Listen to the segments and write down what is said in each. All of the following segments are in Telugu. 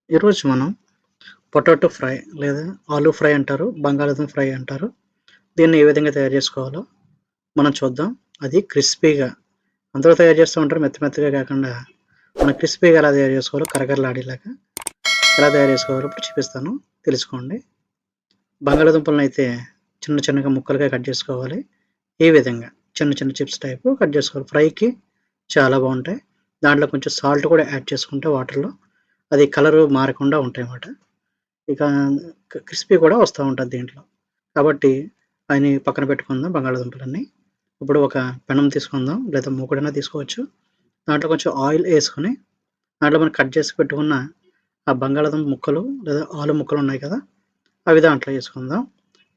ఈరోజు మనం పొటాటో ఫ్రై లేదా ఆలూ ఫ్రై అంటారు. బంగాళాదుంప ఫ్రై అంటారు. దీన్ని ఏ విధంగా తయారు చేసుకోవాలో మనం చూద్దాం. అది క్రిస్పీగా అందరూ తయారు చేస్తూ ఉంటారు. మెత్త మెత్తగా కాకుండా మనం క్రిస్పీగా ఎలా తయారు చేసుకోవాలో కరకరలాడేలాగా ఎలా తయారు చేసుకోవాలో ఇప్పుడు చూపిస్తాను. తెలుసుకోండి. బంగాళాదుంపలనైతే చిన్న చిన్నగా ముక్కలుగా కట్ చేసుకోవాలి. ఈ విధంగా చిన్న చిన్న చిప్స్ టైపు కట్ చేసుకోవాలి. ఫ్రైకి చాలా బాగుంటాయి. దాంట్లో కొంచెం సాల్ట్ కూడా యాడ్ చేసుకుంటే వాటర్‌లో అది కలరు మారకుండా ఉంటాయన్నమాట. ఇక క్రిస్పీ కూడా వస్తా ఉంటది దీంట్లో. కాబట్టి అయన్ని పక్కన పెట్టుకుందాం బంగాళాదుంపలన్నీ. ఇప్పుడు ఒక పెనం తీసుకుందాం లేదా మూకుడైనా తీసుకోవచ్చు. దాంట్లో కొంచెం ఆయిల్ ఏసుకొని, దాంట్లో మనం కట్ చేసి పెట్టుకున్న ఆ బంగాళాదుంప ముక్కలు లేదా ఆలు ముక్కలు ఉన్నాయి కదా! అవి దాంట్లో ఏసుకుందాం.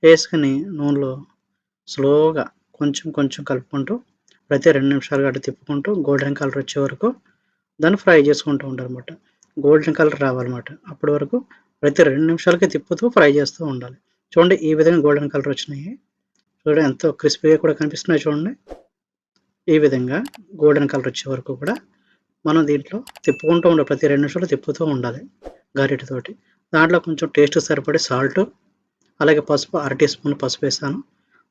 ఏసుకొని నూనెలో స్లోగా కొంచెం కొంచెం కలుపుకుంటూ ప్రతి 2 నిమిషాలు అటు తిప్పుకుంటూ గోల్డెన్ కలర్ వచ్చే వరకు దాన్ని ఫ్రై చేసుకుంటూ ఉండాలన్నమాట. గోల్డెన్ కలర్ రావాలన్నమాట. అప్పటి వరకు ప్రతి 2 నిమిషాలకి తిప్పుతూ ఫ్రై చేస్తూ ఉండాలి. చూడండి ఈ విధంగా గోల్డెన్ కలర్ వచ్చినాయి. చూడండి ఎంతో క్రిస్పీగా కూడా కనిపిస్తున్నాయి చూడండి. ఈ విధంగా గోల్డెన్ కలర్ వచ్చే వరకు కూడా మనం దీంట్లో తిప్పుకుంటూ ఉండాలి. ప్రతి 2 నిమిషాలు తిప్పుతూ ఉండాలి గరిటెతోటి. దాంట్లో కొంచెం టేస్ట్‌కి సరిపడే సాల్టు, అలాగే పసుపు అర టీ స్పూన్ పసుపేసాను.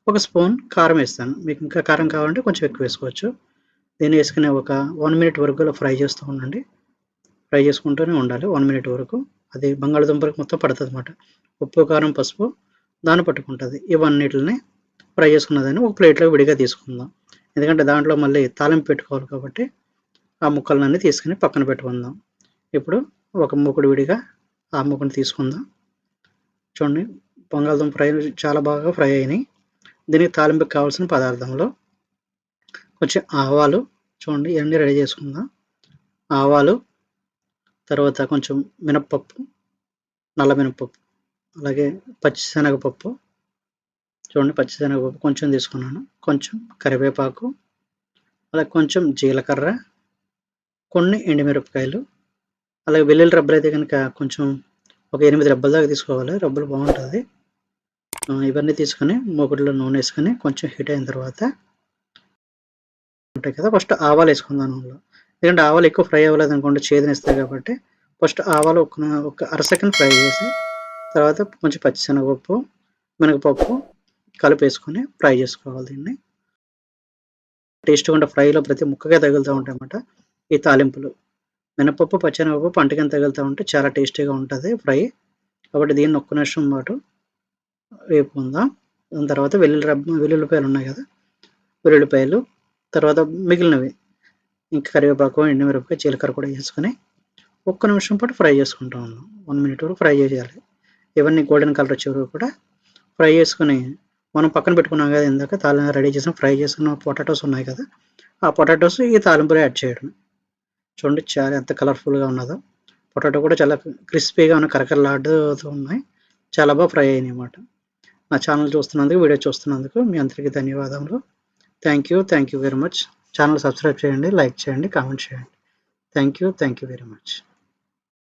ఒక స్పూన్ కారం ఏస్తాను. మీకు ఇంకా కారం కావాలంటే కొంచెం ఎక్కువ వేసుకోవచ్చు. దీన్ని ఏసుకొని ఒక 1 మినిట్ వరకు ఇలా ఫ్రై చేస్తూ ఉండండి. ఫ్రై చేసుకుంటూనే ఉండాలి 1 మినిట్ వరకు. అది బంగాళాదుంపలకి మొత్తం పడతదనమాట. ఉప్పు, కారం, పసుపు దాన్ని పట్టుకుంటది. ఇవన్నిటిని ఫ్రై చేసుకున్నదాన్ని ఒక ప్లేట్‌లో విడిగా తీసుకుందాం. ఎందుకంటే దాంట్లో మళ్ళీ తాలింపు పెట్టుకోవాలి కాబట్టి, ఆ ముక్కలనన్నీ తీసుకొని పక్కన పెట్టుకుందాం. ఇప్పుడు ఒక మూకుడు విడిగా ఆ మూకుడిని తీసుకుందాం. చూడండి బంగాళాదుంప ఫ్రై చాలా బాగా ఫ్రై అయినాయి. దీనికి తాలింపుకి కావాల్సిన పదార్థంలో కొంచెం ఆవాలు చూడండి ఇయన్నీ రెడీ చేసుకుందాం. ఆవాలు, తర్వాత కొంచెం మినపప్పు, నల్ల మినపప్పు, అలాగే పచ్చిశనగపప్పు చూడండి పచ్చిశనగపప్పు కొంచెం తీసుకున్నాను. కొంచెం కరివేపాకు, అలాగే కొంచెం జీలకర్ర, కొన్ని ఎండుమిరపకాయలు, అలాగే వెల్లుల్లి రెబ్బలైతే గనుక కొంచెం ఒక 8 రెబ్బల దాకా తీసుకోవాలి. రెబ్బలు బాగుంటది. ఇవన్నీ తీసుకొని మూకుడులో నూనె ఏసుకొని కొంచెం హీట్ అయిన తర్వాత ఉంటాయి కదా! ఫస్ట్ ఆవాలేసుకుందాం నూనెలో. ఎందుకంటే ఆవాలు ఎక్కువ ఫ్రై అవ్వలేదనుకోండి చేదునిస్తాయి కాబట్టి, ఫస్ట్ ఆవాలు ఒక అర సెకండ్ ఫ్రై చేసి, తర్వాత కొంచెం పచ్చిశనగపప్పు, మినపప్పు కలిపేసుకొని ఫ్రై చేసుకోవాలి దీన్ని. టేస్ట్‌గా ఉండే ఫ్రైలో ప్రతి ముక్కగా తగులుతా ఉంటాయన్నమాట ఈ తాలింపులు. మినపప్పు, పచ్చెనగపప్పు పంటికింద తగులుతా ఉంటే చాలా టేస్టీగా ఉంటది ఫ్రై. కాబట్టి దీన్ని ఒక్క నిమిషం పాటు వేపుకుందాం. దాని తర్వాత వెల్లుల్లిపాయలున్నాయి కదా! వెల్లుల్లిపాయలు, తర్వాత మిగిలినవి ఇంకా కరివేపాకు, ఎండుమిరపకాయ, జీలకర్ర కూడా ఏసుకొని ఒక్క నిమిషం పాటు ఫ్రై చేసుకుంటూ ఉందాం. 1 మినిట్ వరకు ఫ్రై చేయాలి. ఇవన్నీ గోల్డెన్ కలర్ వచ్చే వరకు కూడా ఫ్రై చేసుకొని, మనం పక్కన పెట్టుకున్నాం కదా! ఇందాక రెడీ చేసిన ఫ్రై చేసుకున్న పొటాటోస్ ఉన్నాయి కదా! ఆ పొటాటోస్ ఈ తాలింపులో యాడ్ చేయడమే. చూడండి చాలా ఎంత కలర్‌ఫుల్‌గా ఉన్నదో. పొటాటో కూడా చాలా క్రిస్పీగా కరకరలాడుతూ ఉన్నాయి. చాలా బాగా ఫ్రై అయినాయన్నమాట. నా ఛానల్ చూస్తున్నందుకు, వీడియో చూస్తున్నందుకు మీ అందరికీ ధన్యవాదములు. Thank you very much. Channel subscribe చేయండి, లైక్ చేయండి, కామెంట్ చేయండి. Thank you very much.